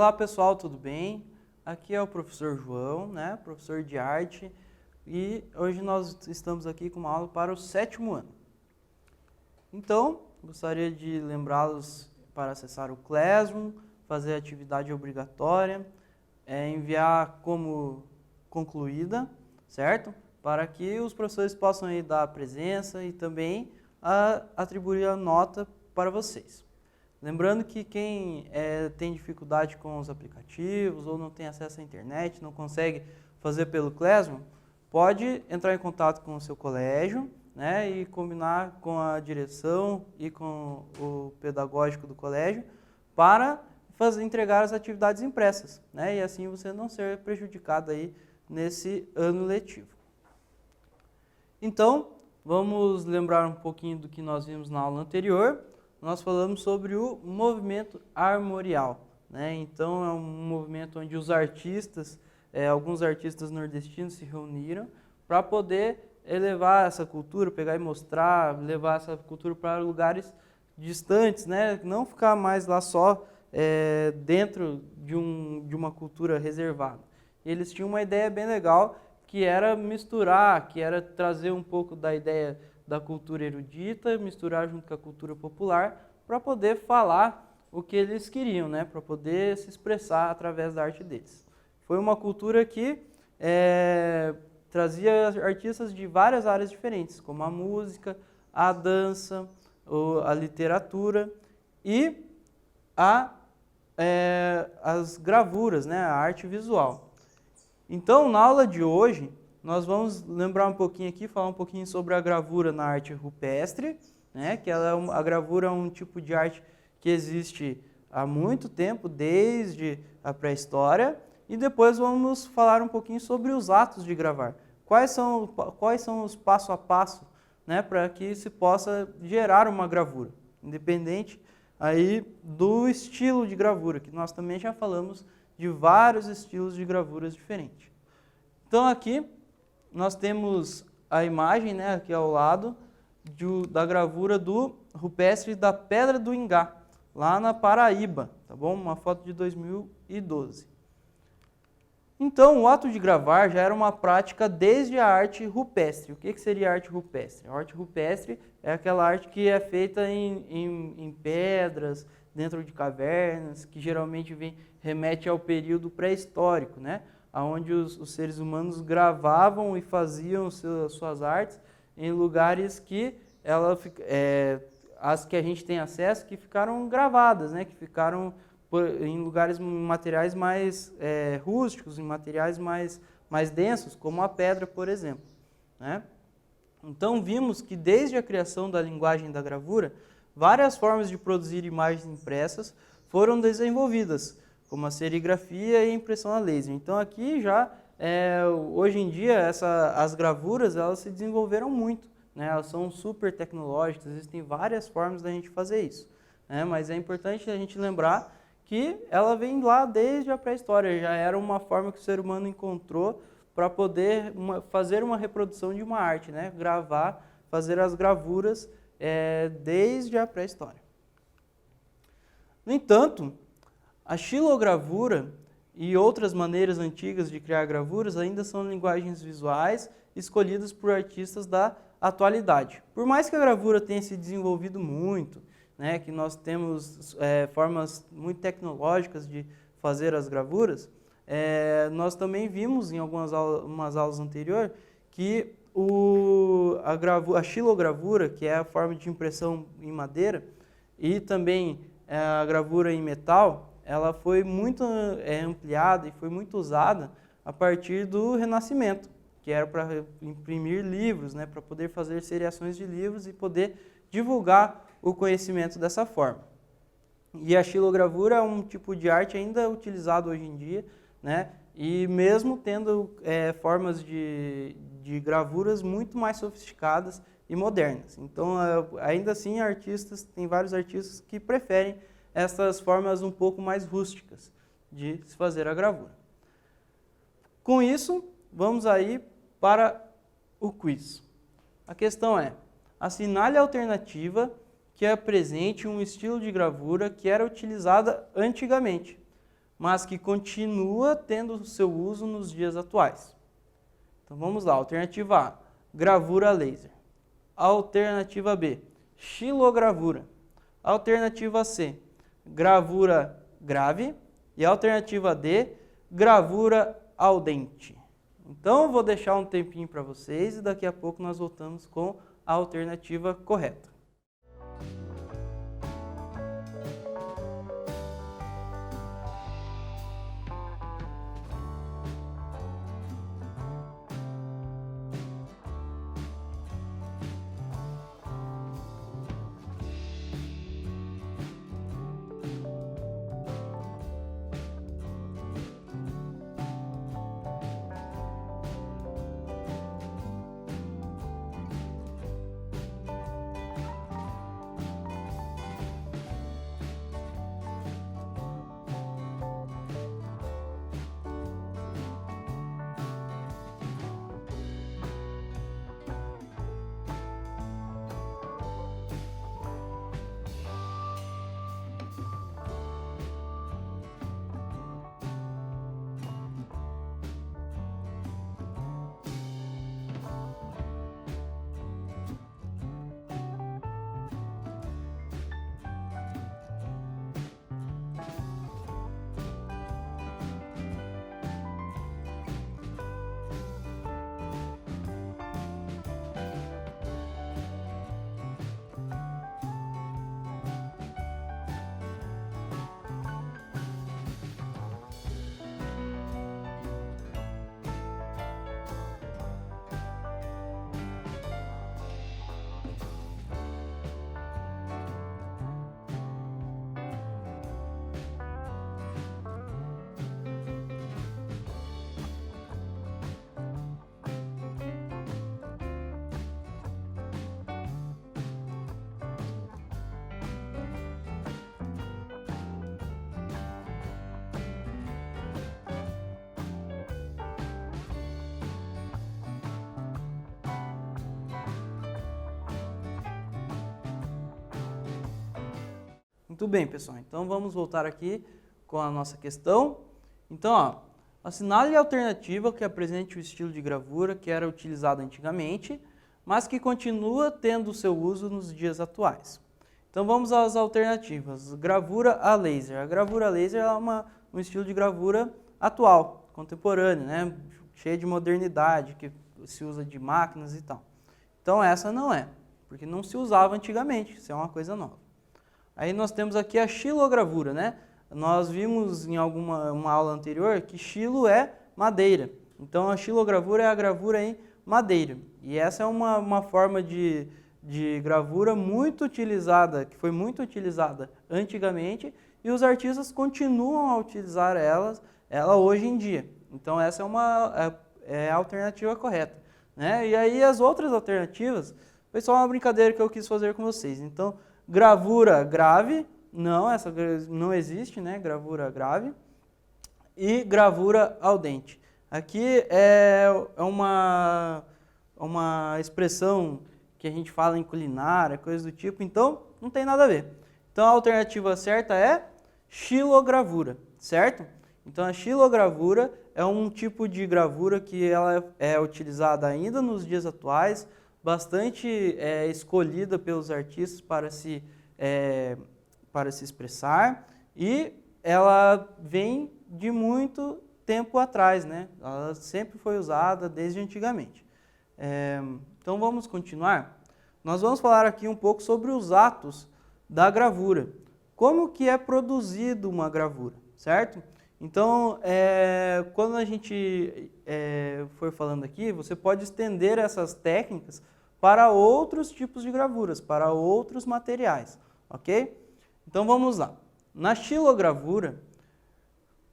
Olá pessoal, tudo bem? Aqui é o professor João, né? Professor de arte, e hoje nós estamos aqui com uma aula para o 7º ano. Então, gostaria de lembrá-los para acessar o Classroom, fazer a atividade obrigatória, enviar como concluída, certo? Para que os professores possam aí dar a presença e também atribuir a nota para vocês. Lembrando que quem tem dificuldade com os aplicativos ou não tem acesso à internet, não consegue fazer pelo Classroom, pode entrar em contato com o seu colégio, né, e combinar com a direção e com o pedagógico do colégio para entregar as atividades impressas, né, e assim você não ser prejudicado aí nesse ano letivo. Então, vamos lembrar um pouquinho do que nós vimos na aula anterior. Nós falamos sobre o movimento armorial, né? Então, é um movimento onde os artistas, alguns artistas nordestinos se reuniram para poder elevar essa cultura, pegar e mostrar, levar essa cultura para lugares distantes, né? Não ficar mais lá só dentro de uma cultura reservada. Eles tinham uma ideia bem legal, que era misturar, que era trazer um pouco da ideia da cultura erudita, misturar junto com a cultura popular, para poder falar o que eles queriam, né? Para poder se expressar através da arte deles. Foi uma cultura que trazia artistas de várias áreas diferentes, como a música, a dança, a literatura e as gravuras, né? A arte visual. Então, na aula de hoje, nós vamos lembrar um pouquinho aqui, falar um pouquinho sobre a gravura na arte rupestre, né? Que a gravura é um tipo de arte que existe há muito tempo, desde a pré-história, e depois vamos falar um pouquinho sobre os atos de gravar. Quais são os passo a passo, né, para que se possa gerar uma gravura, independente aí do estilo de gravura, que nós também já falamos de vários estilos de gravuras diferentes. Então aqui nós temos a imagem, né, aqui ao lado da gravura do rupestre da Pedra do Ingá, lá na Paraíba, tá bom? Uma foto de 2012. Então, o ato de gravar já era uma prática desde a arte rupestre. O que seria a arte rupestre? A arte rupestre é aquela arte que é feita em pedras, dentro de cavernas, que geralmente remete ao período pré-histórico, né? Onde os seres humanos gravavam e faziam suas artes em lugares que as que a gente tem acesso, que ficaram gravadas, né? Que ficaram em lugares, materiais mais rústicos, em materiais mais densos, como a pedra, por exemplo, né? Então vimos que desde a criação da linguagem da gravura, várias formas de produzir imagens impressas foram desenvolvidas, como a serigrafia e a impressão a laser. Então aqui já, hoje em dia, as gravuras elas se desenvolveram muito, né? Elas são super tecnológicas, existem várias formas da gente fazer isso, né? Mas é importante a gente lembrar que ela vem lá desde a pré-história, já era uma forma que o ser humano encontrou para poder fazer uma reprodução de uma arte, né? Gravar, fazer as gravuras desde a pré-história. No entanto, a xilogravura e outras maneiras antigas de criar gravuras ainda são linguagens visuais escolhidas por artistas da atualidade. Por mais que a gravura tenha se desenvolvido muito, né, que nós temos formas muito tecnológicas de fazer as gravuras, nós também vimos em umas aulas anteriores que a xilogravura, que é a forma de impressão em madeira, e também a gravura em metal, ela foi muito ampliada e foi muito usada a partir do Renascimento, que era para imprimir livros, né, para poder fazer seriações de livros e poder divulgar o conhecimento dessa forma. E a xilogravura é um tipo de arte ainda utilizado hoje em dia, né, e mesmo tendo formas de gravuras muito mais sofisticadas e modernas. Então, ainda assim, tem vários artistas que preferem essas formas um pouco mais rústicas de se fazer a gravura. Com isso, vamos aí para o quiz. A questão é: assinale a alternativa que apresente um estilo de gravura que era utilizada antigamente. mas que continua tendo o seu uso nos dias atuais. Então vamos lá, alternativa A, gravura laser. Alternativa B, xilogravura. Alternativa C, gravura grave. E alternativa D, gravura ao dente. Então eu vou deixar um tempinho para vocês e daqui a pouco nós voltamos com a alternativa correta. Muito bem, pessoal. Então vamos voltar aqui com a nossa questão. Então, ó, assinale a alternativa que apresente o estilo de gravura que era utilizado antigamente, mas que continua tendo o seu uso nos dias atuais. Então vamos às alternativas. Gravura a laser. A gravura a laser é um estilo de gravura atual, contemporâneo, né? Cheio de modernidade, que se usa de máquinas e tal. Então essa não é, porque não se usava antigamente, isso é uma coisa nova. Aí nós temos aqui a xilogravura, né? Nós vimos em uma aula anterior que xilo é madeira. Então a xilogravura é a gravura em madeira. E essa é uma forma de gravura muito utilizada, que foi muito utilizada antigamente, e os artistas continuam a utilizar ela hoje em dia. Então essa é a alternativa correta, né? E aí as outras alternativas foi só uma brincadeira que eu quis fazer com vocês. Então, gravura grave, não, essa não existe, né? Gravura grave. E gravura ao dente. Aqui é uma expressão que a gente fala em culinária, coisa do tipo, então não tem nada a ver. Então a alternativa certa é xilogravura, certo? Então a xilogravura é um tipo de gravura que ela é utilizada ainda nos dias atuais, bastante escolhida pelos artistas para se expressar, e ela vem de muito tempo atrás, né? Ela sempre foi usada desde antigamente. Então vamos continuar. Nós vamos falar aqui um pouco sobre os atos da gravura. Como que é produzido uma gravura, certo? Então, quando a gente for falando aqui, você pode estender essas técnicas para outros tipos de gravuras, para outros materiais, ok? Então vamos lá. Na xilogravura,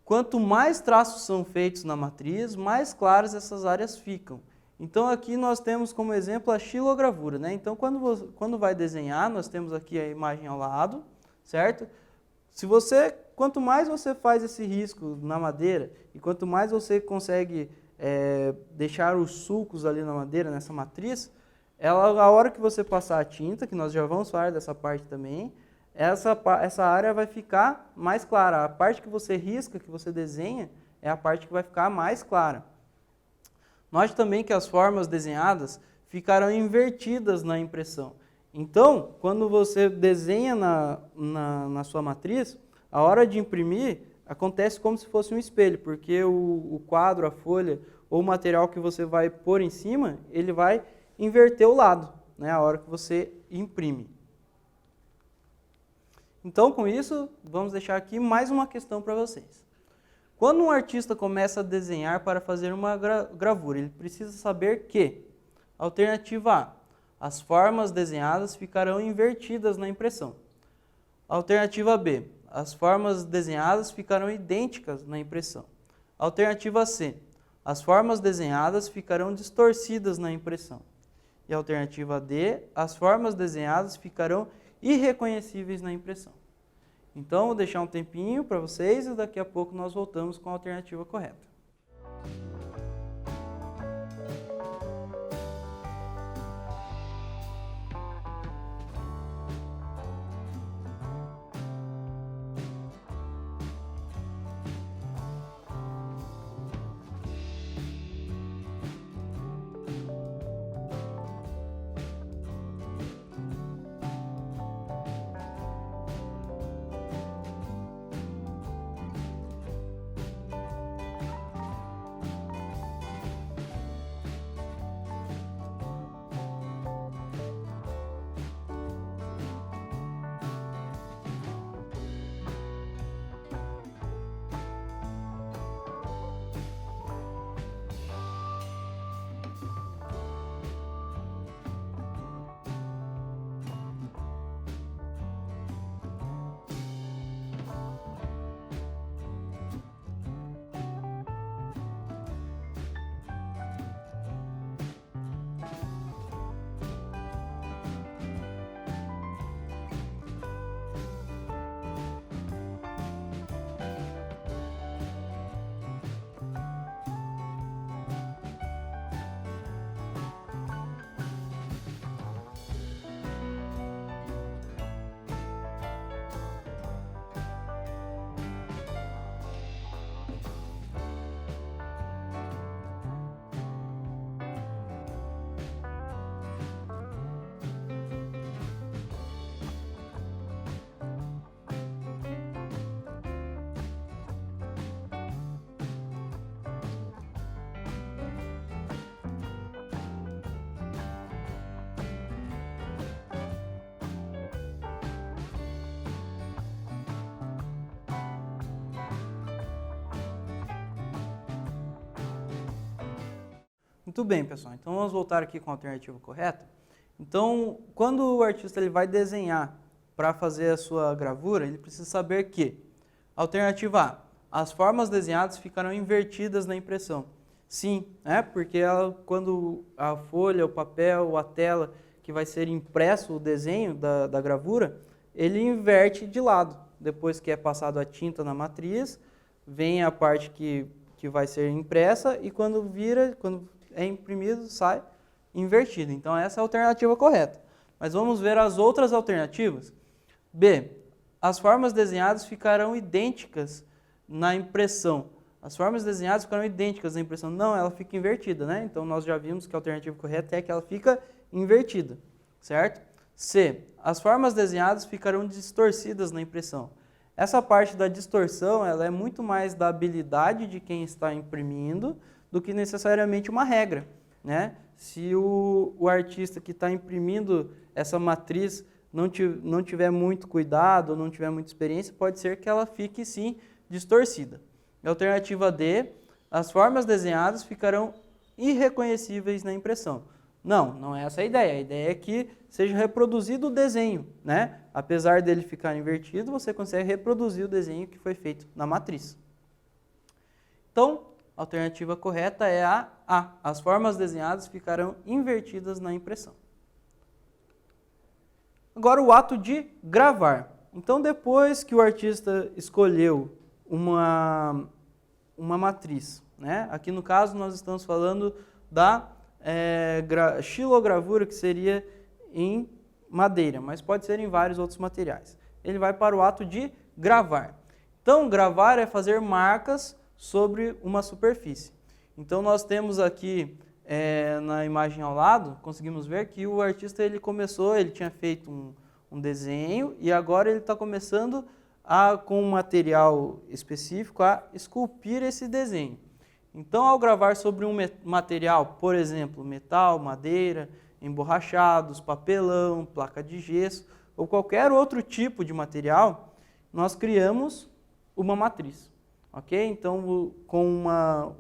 quanto mais traços são feitos na matriz, mais claras essas áreas ficam. Então aqui nós temos como exemplo a xilogravura, né? Então quando vai desenhar, nós temos aqui a imagem ao lado, certo? Quanto mais você faz esse risco na madeira e quanto mais você consegue deixar os sulcos ali na madeira, nessa matriz, a hora que você passar a tinta, que nós já vamos falar dessa parte também, essa área vai ficar mais clara. A parte que você risca, que você desenha, é a parte que vai ficar mais clara. Note também que as formas desenhadas ficarão invertidas na impressão. Então, quando você desenha na sua matriz, a hora de imprimir acontece como se fosse um espelho, porque o quadro, a folha ou o material que você vai pôr em cima, ele vai inverter o lado, né, a hora que você imprime. Então, com isso, vamos deixar aqui mais uma questão para vocês. Quando um artista começa a desenhar para fazer uma gravura, ele precisa saber que, alternativa A, as formas desenhadas ficarão invertidas na impressão. Alternativa B, as formas desenhadas ficarão idênticas na impressão. Alternativa C, as formas desenhadas ficarão distorcidas na impressão. E alternativa D, as formas desenhadas ficarão irreconhecíveis na impressão. Então, vou deixar um tempinho para vocês e daqui a pouco nós voltamos com a alternativa correta. Muito bem, pessoal. Então, vamos voltar aqui com a alternativa correta. Então, quando o artista ele vai desenhar para fazer a sua gravura, ele precisa saber que, alternativa A, as formas desenhadas ficarão invertidas na impressão. Sim, porque quando a folha, o papel, a tela, que vai ser impresso o desenho da gravura, ele inverte de lado. Depois que é passado a tinta na matriz, vem a parte que vai ser impressa e quando é imprimido, sai invertido. Então, essa é a alternativa correta. Mas vamos ver as outras alternativas. B. As formas desenhadas ficarão idênticas na impressão. As formas desenhadas ficarão idênticas na impressão. Não, ela fica invertida, né? Então, nós já vimos que a alternativa correta é que ela fica invertida, certo? C. As formas desenhadas ficarão distorcidas na impressão. Essa parte da distorção, ela é muito mais da habilidade de quem está imprimindo do que necessariamente uma regra, né? Se o artista que está imprimindo essa matriz não tiver muito cuidado, não tiver muita experiência, pode ser que ela fique, sim, distorcida. Alternativa D, as formas desenhadas ficarão irreconhecíveis na impressão. Não é essa a ideia. A ideia é que seja reproduzido o desenho, né? Apesar dele ficar invertido, você consegue reproduzir o desenho que foi feito na matriz. Então, a alternativa correta é a A. As formas desenhadas ficarão invertidas na impressão. Agora, o ato de gravar. Então, depois que o artista escolheu uma matriz, né? Aqui no caso nós estamos falando da xilogravura, que seria em madeira, mas pode ser em vários outros materiais. ele vai para o ato de gravar. Então, gravar é fazer marcas sobre uma superfície. Então, nós temos aqui na imagem ao lado, conseguimos ver que o artista ele tinha feito um desenho e agora ele está começando com um material específico a esculpir esse desenho. Então, ao gravar sobre um material, por exemplo, metal, madeira, emborrachados, papelão, placa de gesso ou qualquer outro tipo de material, nós criamos uma matriz, ok? Então, com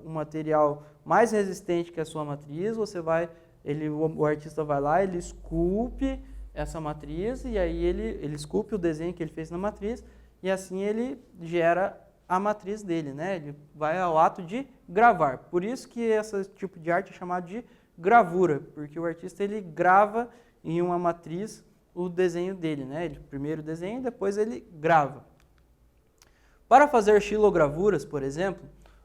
um material mais resistente que a sua matriz, o artista vai lá, ele esculpe essa matriz e aí ele esculpe o desenho que ele fez na matriz e assim ele gera a matriz dele, né? Ele vai ao ato de gravar. Por isso que esse tipo de arte é chamado de gravura, porque o artista ele grava em uma matriz o desenho dele, né? Ele primeiro desenha e depois ele grava. Para fazer xilogravuras, por exemplo,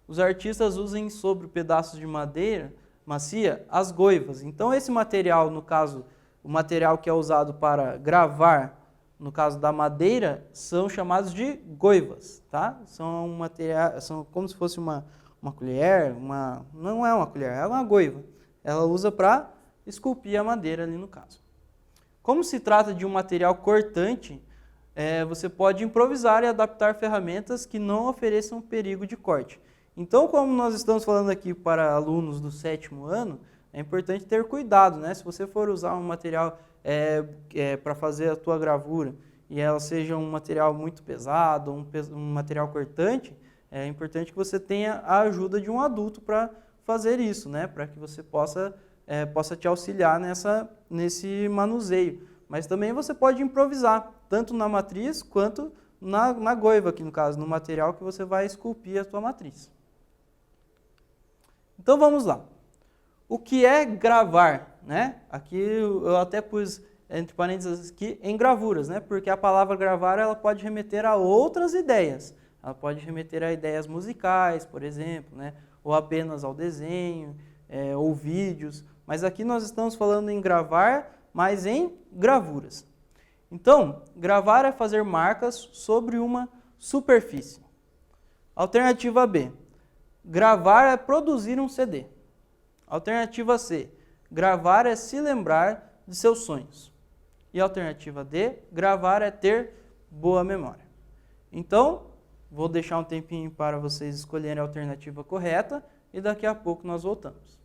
os artistas usam sobre pedaços de madeira macia as goivas. Então esse material, no caso, o material que é usado para gravar, no caso da madeira, são chamados de goivas, tá? São como se fosse uma colher, não é uma colher, é uma goiva. Ela usa para esculpir a madeira ali no caso. Como se trata de um material cortante, você pode improvisar e adaptar ferramentas que não ofereçam perigo de corte. Então, como nós estamos falando aqui para alunos do 7º ano, é importante ter cuidado, né? Se você for usar um material para fazer a tua gravura e ela seja um material muito pesado, um material cortante, é importante que você tenha a ajuda de um adulto para fazer isso, né? Para que você possa te auxiliar nesse manuseio. Mas também você pode improvisar, tanto na matriz quanto na goiva, aqui no caso, no material que você vai esculpir a tua matriz. Então vamos lá. O que é gravar, né? Aqui eu até pus entre parênteses aqui em gravuras, né? Porque a palavra gravar ela pode remeter a outras ideias. Ela pode remeter a ideias musicais, por exemplo, né? Ou apenas ao desenho, ou vídeos. Mas aqui nós estamos falando em gravar, mas em gravuras. Então, gravar é fazer marcas sobre uma superfície. Alternativa B. Gravar é produzir um CD. Alternativa C. Gravar é se lembrar de seus sonhos. E alternativa D. Gravar é ter boa memória. Então, vou deixar um tempinho para vocês escolherem a alternativa correta e daqui a pouco nós voltamos.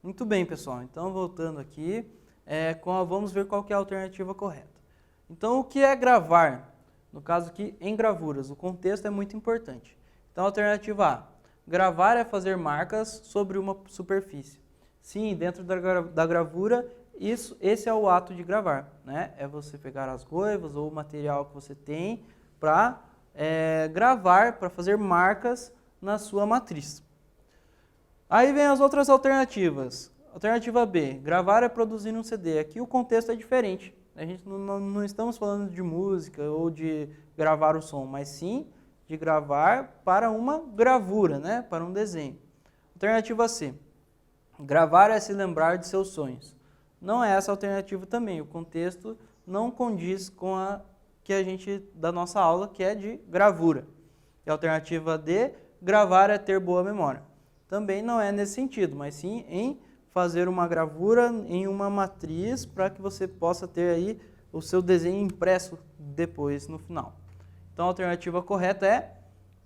Muito bem, pessoal. Então, voltando aqui, vamos ver qual que é a alternativa correta. Então, o que é gravar? No caso aqui, em gravuras. O contexto é muito importante. Então, alternativa A. Gravar é fazer marcas sobre uma superfície. Sim, dentro da gravura, esse é o ato de gravar, né? É você pegar as goivas ou o material que você tem para gravar, para fazer marcas na sua matriz. Aí vem as outras alternativas. Alternativa B, gravar é produzir um CD. Aqui o contexto é diferente. A gente não estamos falando de música ou de gravar o som, mas sim de gravar para uma gravura, né? Para um desenho. Alternativa C, gravar é se lembrar de seus sonhos. Não é essa a alternativa também. O contexto não condiz com a que a gente da nossa aula, que é de gravura. E a alternativa D, gravar é ter boa memória. Também não é nesse sentido, mas sim em fazer uma gravura em uma matriz para que você possa ter aí o seu desenho impresso depois no final. Então a alternativa correta é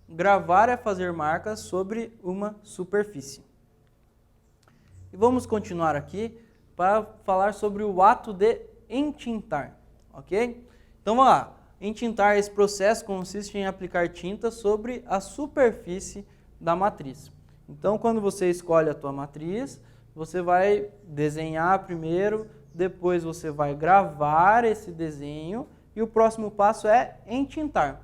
gravar é fazer marcas sobre uma superfície. E vamos continuar aqui para falar sobre o ato de entintar, ok? Então vamos lá. Entintar, esse processo consiste em aplicar tinta sobre a superfície da matriz. Então quando você escolhe a tua matriz, você vai desenhar primeiro, depois você vai gravar esse desenho e o próximo passo é entintar.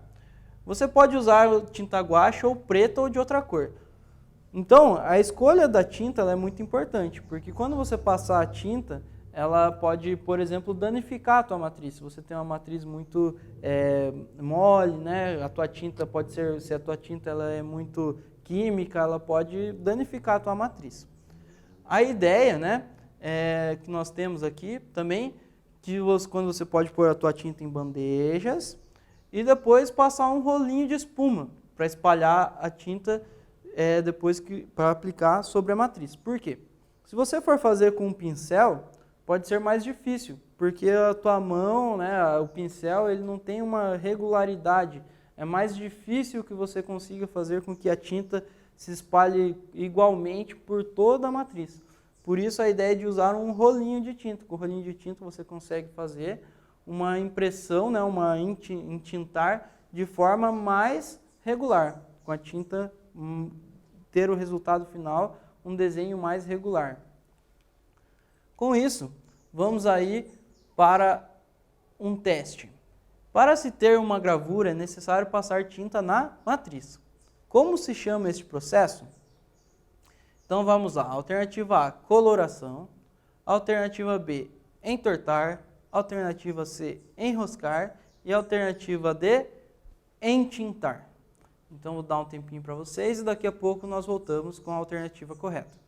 Você pode usar tinta guache ou preta ou de outra cor. Então, a escolha da tinta ela é muito importante, porque quando você passar a tinta, ela pode, por exemplo, danificar a tua matriz. Se você tem uma matriz muito mole, né, a tua tinta pode ser, se a tua tinta ela é muito química, ela pode danificar a tua matriz. A ideia, né, que nós temos aqui também, que quando você pode pôr a tua tinta em bandejas e depois passar um rolinho de espuma para espalhar a tinta depois para aplicar sobre a matriz. Por quê? Se você for fazer com um pincel, pode ser mais difícil, porque a tua mão, né, o pincel, ele não tem uma regularidade. É mais difícil que você consiga fazer com que a tinta se espalhe igualmente por toda a matriz. Por isso a ideia de usar um rolinho de tinta. Com o rolinho de tinta você consegue fazer uma impressão, né, entintar de forma mais regular, com a tinta ter o resultado final, um desenho mais regular. Com isso, vamos aí para um teste. Para se ter uma gravura, é necessário passar tinta na matriz. Como se chama este processo? Então vamos lá. Alternativa A, coloração. Alternativa B, entortar. Alternativa C, enroscar. E alternativa D, entintar. Então vou dar um tempinho para vocês e daqui a pouco nós voltamos com a alternativa correta.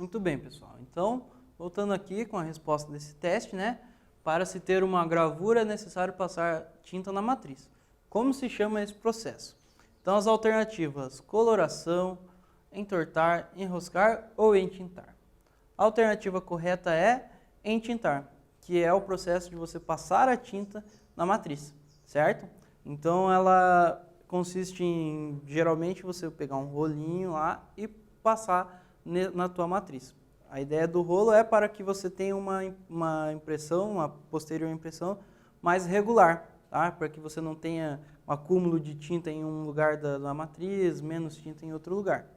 Muito bem, pessoal. Então, voltando aqui com a resposta desse teste, né? Para se ter uma gravura é necessário passar tinta na matriz. Como se chama esse processo? Então, as alternativas: coloração, entortar, enroscar ou entintar. A alternativa correta é entintar, que é o processo de você passar a tinta na matriz, certo? Então, ela consiste em, geralmente, você pegar um rolinho lá e passar na tua matriz. A ideia do rolo é para que você tenha uma impressão, uma posterior impressão mais regular, tá? Para que você não tenha um acúmulo de tinta em um lugar da matriz, menos tinta em outro lugar.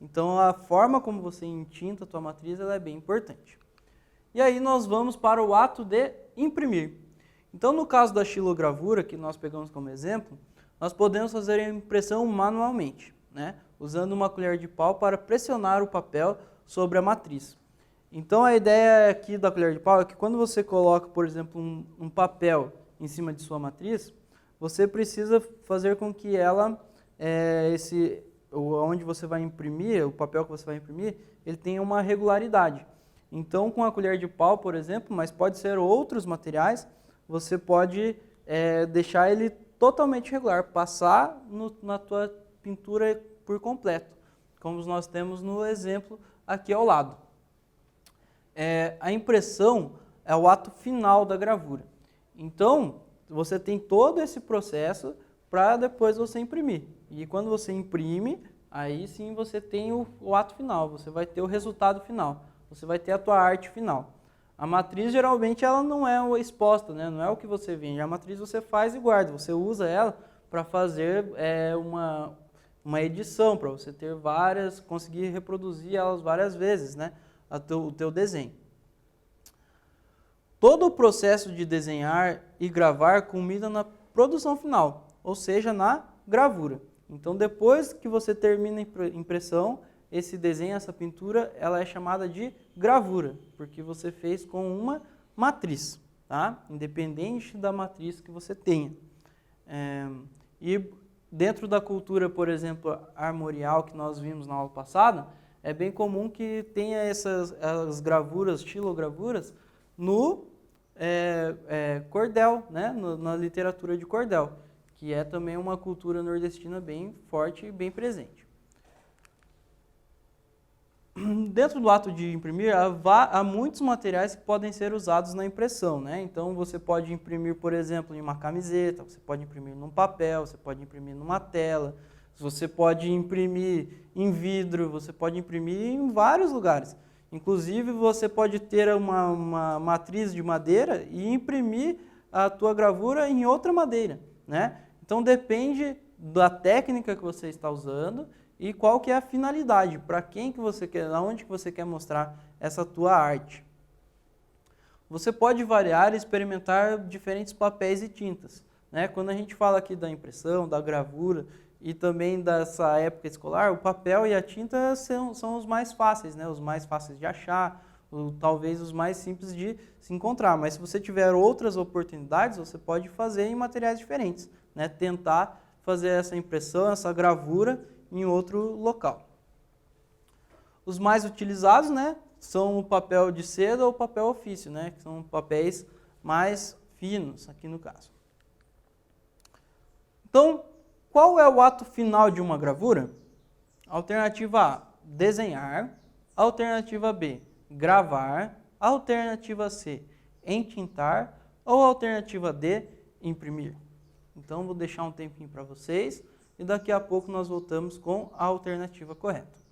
Então, a forma como você entinta a tua matriz ela é bem importante. E aí nós vamos para o ato de imprimir. Então, no caso da xilogravura, que nós pegamos como exemplo, nós podemos fazer a impressão manualmente, né? Usando uma colher de pau para pressionar o papel sobre a matriz. Então, a ideia aqui da colher de pau é que quando você coloca, por exemplo, um papel em cima de sua matriz, você precisa fazer com que ela, onde você vai imprimir, o papel que você vai imprimir, ele tenha uma regularidade. Então, com a colher de pau, por exemplo, mas pode ser outros materiais, você pode deixar ele totalmente regular, passar na tua pintura por completo, como nós temos no exemplo aqui ao lado. A impressão é o ato final da gravura. Então, você tem todo esse processo para depois você imprimir. E quando você imprime, aí sim você tem o ato final, você vai ter o resultado final, você vai ter a tua arte final. A matriz, geralmente, ela não é exposta, né? Não é o que você vende. A matriz você faz e guarda, você usa ela para fazer uma edição, para você ter várias, conseguir reproduzir elas várias vezes, né? O teu desenho. Todo o processo de desenhar e gravar culmina na produção final, ou seja, na gravura. Então, depois que você termina a impressão, esse desenho, essa pintura, ela é chamada de gravura, porque você fez com uma matriz, tá? Independente da matriz que você tenha. E dentro da cultura, por exemplo, armorial que nós vimos na aula passada, é bem comum que tenha as gravuras, xilogravuras, no cordel, né? Na literatura de cordel, que é também uma cultura nordestina bem forte e bem presente. Dentro do ato de imprimir, há muitos materiais que podem ser usados na impressão, né? Então, você pode imprimir, por exemplo, em uma camiseta, você pode imprimir num papel, você pode imprimir numa tela, você pode imprimir em vidro, você pode imprimir em vários lugares. Inclusive, você pode ter uma matriz de madeira e imprimir a tua gravura em outra madeira, né? Então, depende da técnica que você está usando e qual que é a finalidade, para quem que você quer, aonde que você quer mostrar essa tua arte. Você pode variar e experimentar diferentes papéis e tintas, né? Quando a gente fala aqui da impressão, da gravura e também dessa época escolar, o papel e a tinta são os mais fáceis, né? Os mais fáceis de achar, talvez os mais simples de se encontrar. Mas se você tiver outras oportunidades, você pode fazer em materiais diferentes, né? Tentar fazer essa impressão, essa gravura em outro local. Os mais utilizados, né, são o papel de seda ou o papel ofício, né, que são papéis mais finos, aqui no caso. Então, qual é o ato final de uma gravura? Alternativa A, desenhar. Alternativa B, gravar. Alternativa C, entintar. Ou alternativa D, imprimir. Então, vou deixar um tempinho para vocês. E daqui a pouco nós voltamos com a alternativa correta.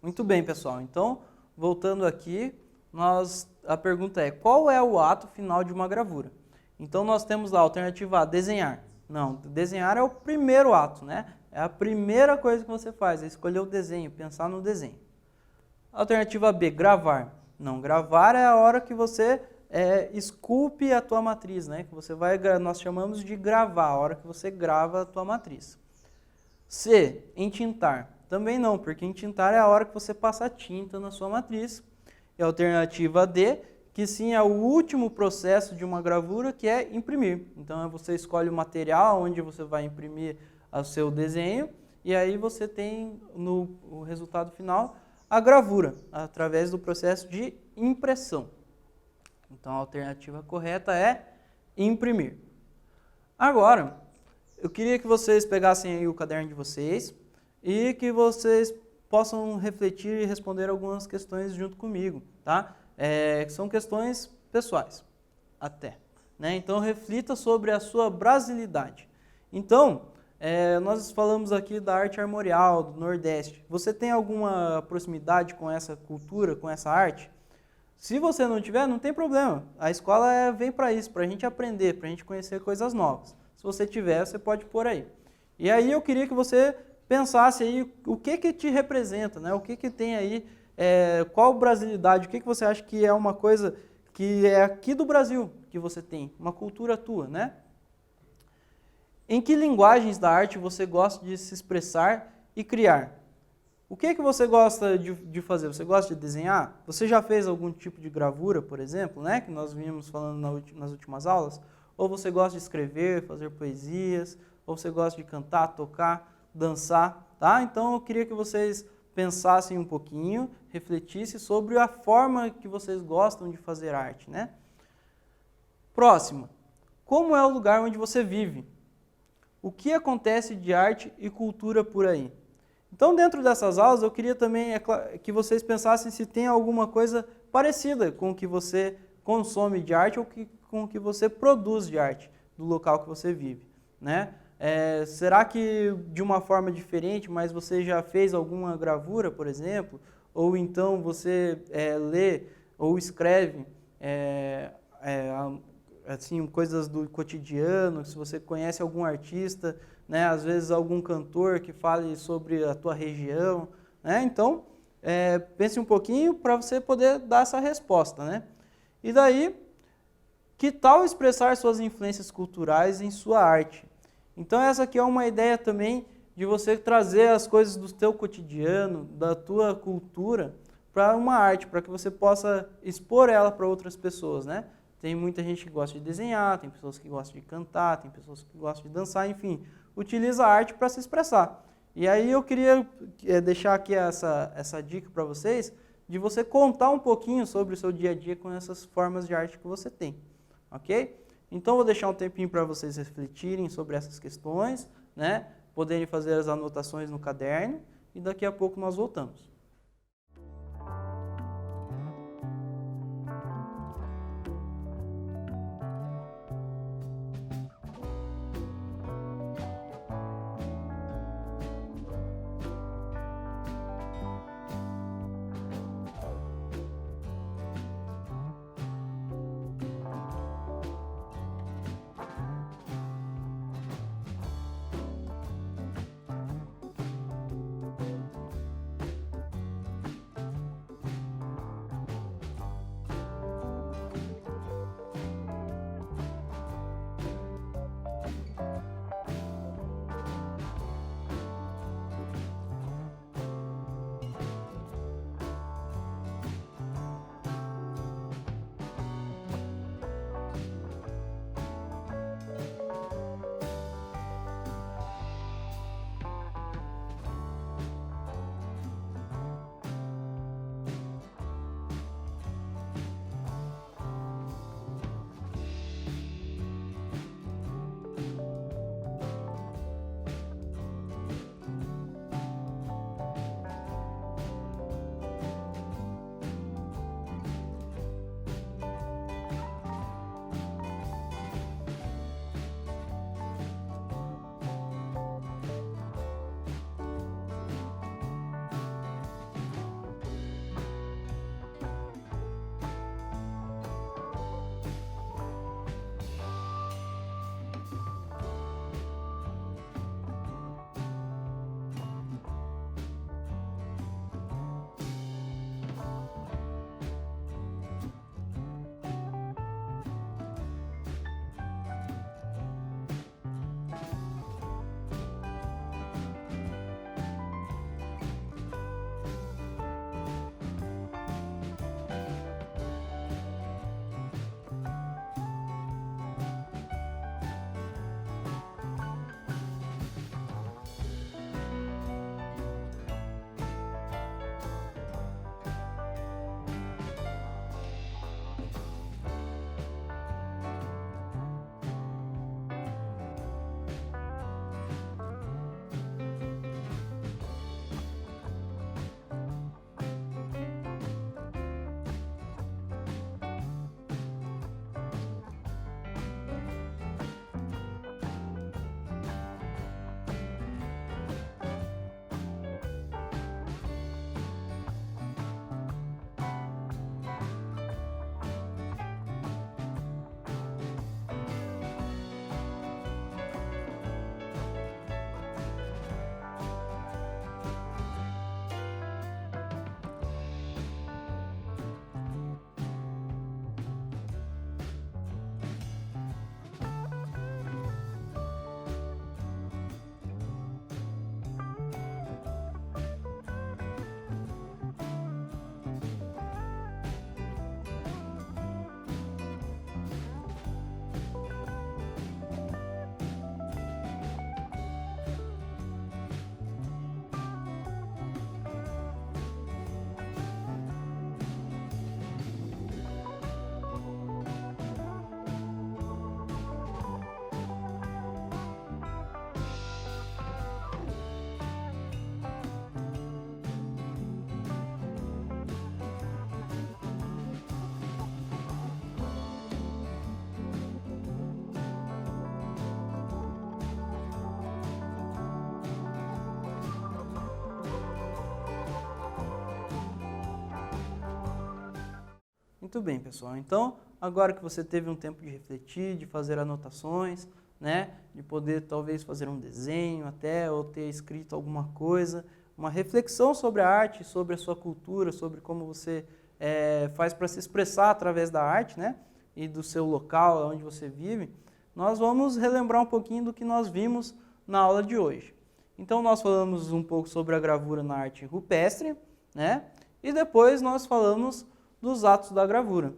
Muito bem, pessoal. Então, voltando aqui, a pergunta é: qual é o ato final de uma gravura? Então, nós temos lá a alternativa A, desenhar. Não, desenhar é o primeiro ato, né? É a primeira coisa que você faz, é escolher o desenho, pensar no desenho. Alternativa B, gravar. Não, gravar é a hora que você esculpe a tua matriz, né? Que você vai, nós chamamos de gravar, a hora que você grava a tua matriz. C, entintar. Também não, porque entintar é a hora que você passa tinta na sua matriz. E a alternativa D, que sim é o último processo de uma gravura, que é imprimir. Então você escolhe o material onde você vai imprimir o seu desenho e aí você tem no resultado final a gravura, através do processo de impressão. Então a alternativa correta é imprimir. Agora, eu queria que vocês pegassem aí o caderno de vocês e que vocês possam refletir e responder algumas questões junto comigo, tá? São questões pessoais, até. Né? Então, reflita sobre a sua brasilidade. Então, nós falamos aqui da arte armorial, do Nordeste. Você tem alguma proximidade com essa cultura, com essa arte? Se você não tiver, não tem problema. A escola vem para isso, para a gente aprender, para a gente conhecer coisas novas. Se você tiver, você pode pôr aí. E aí eu queria que você pensasse aí o que te representa, né? O que tem aí, qual brasilidade, o que você acha que é uma coisa que é aqui do Brasil que você tem, uma cultura tua, né? Em que linguagens da arte você gosta de se expressar e criar? O que você gosta de fazer? Você gosta de desenhar? Você já fez algum tipo de gravura, por exemplo, né? Que nós vimos falando nas últimas aulas? Ou você gosta de escrever, fazer poesias? Ou você gosta de cantar, tocar, dançar? Tá? Então eu queria que vocês pensassem um pouquinho, refletissem sobre a forma que vocês gostam de fazer arte, né? Próxima. Como é o lugar onde você vive? O que acontece de arte e cultura por aí? Então, dentro dessas aulas, eu queria também que vocês pensassem se tem alguma coisa parecida com o que você consome de arte ou com o que você produz de arte do local que você vive, né? Será que de uma forma diferente, mas você já fez alguma gravura, por exemplo? Ou então você lê ou escreve assim, coisas do cotidiano, se você conhece algum artista, né, às vezes algum cantor que fale sobre a tua região, né? Então, pense um pouquinho para você poder dar essa resposta, né? E daí, que tal expressar suas influências culturais em sua arte? Então essa aqui é uma ideia também de você trazer as coisas do teu cotidiano, da tua cultura, para uma arte, para que você possa expor ela para outras pessoas, né? Tem muita gente que gosta de desenhar, tem pessoas que gostam de cantar, tem pessoas que gostam de dançar, enfim, utiliza a arte para se expressar. E aí eu queria deixar aqui essa dica para vocês, de você contar um pouquinho sobre o seu dia a dia com essas formas de arte que você tem, ok? Então vou deixar um tempinho para vocês refletirem sobre essas questões, né? Poderem fazer as anotações no caderno e daqui a pouco nós voltamos. Muito bem, pessoal. Então, agora que você teve um tempo de refletir, de fazer anotações, né, de poder talvez fazer um desenho até, ou ter escrito alguma coisa, uma reflexão sobre a arte, sobre a sua cultura, sobre como você faz para se expressar através da arte, né, e do seu local, onde você vive, nós vamos relembrar um pouquinho do que nós vimos na aula de hoje. Então, nós falamos um pouco sobre a gravura na arte rupestre, né, e depois nós falamos dos atos da gravura,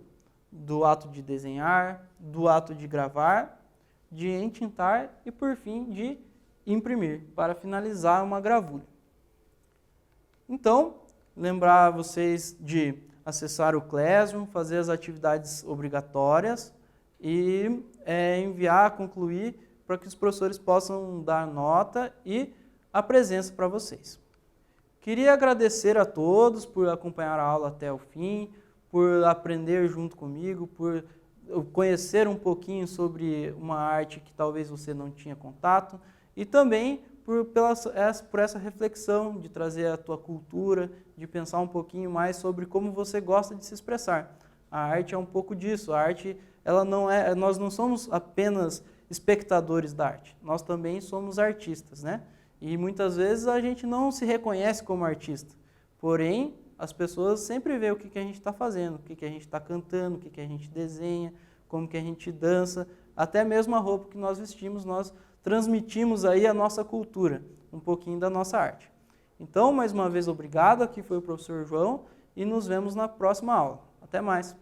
do ato de desenhar, do ato de gravar, de entintar e, por fim, de imprimir, para finalizar uma gravura. Então, lembrar vocês de acessar o Classroom, fazer as atividades obrigatórias e enviar, concluir, para que os professores possam dar nota e a presença para vocês. Queria agradecer a todos por acompanhar a aula até o fim, por aprender junto comigo, por conhecer um pouquinho sobre uma arte que talvez você não tinha contato e também por essa reflexão de trazer a tua cultura, de pensar um pouquinho mais sobre como você gosta de se expressar. A arte é um pouco disso, a arte nós não somos apenas espectadores da arte, nós também somos artistas, né? E muitas vezes a gente não se reconhece como artista, porém as pessoas sempre veem o que a gente está fazendo, o que a gente está cantando, o que a gente desenha, como que a gente dança, até mesmo a roupa que nós vestimos, nós transmitimos aí a nossa cultura, um pouquinho da nossa arte. Então, mais uma vez, obrigado, aqui foi o professor João e nos vemos na próxima aula. Até mais!